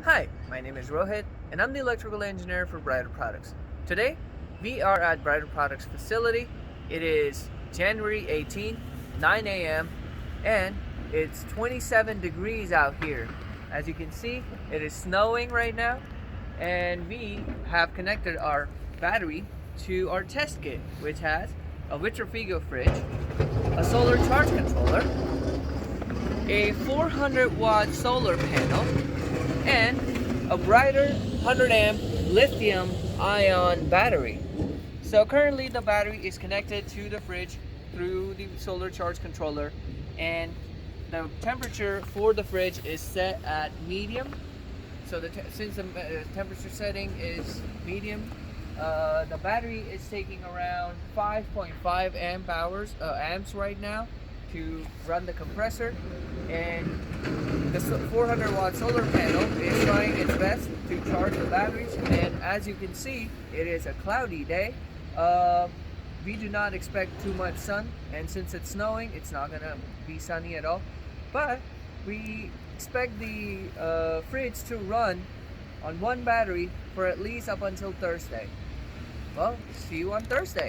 Hi, my name is Rohit and I'm the electrical engineer for Briter Products. Today, we are at Briter Products facility. It is January 18th, 9 a.m. and it's 27 degrees out here. As you can see, it is snowing right now and we have connected our battery to our test kit, which has a Vitrifrigo fridge, a solar charge controller, a 400 watt solar panel, and a Briter 100 amp lithium ion battery. So currently the battery is connected to the fridge through the solar charge controller, and the temperature for the fridge is set at medium. So since the temperature setting is medium, the battery is taking around 5.5 amps right now to run the compressor, and the 400 watt solar panel is trying its best to charge the batteries. And as you can see, it is a cloudy day. We do not expect too much sun, and since it's snowing, it's not gonna be sunny at all. But we expect the fridge to run on one battery for at least up until Thursday. Well, see you on Thursday.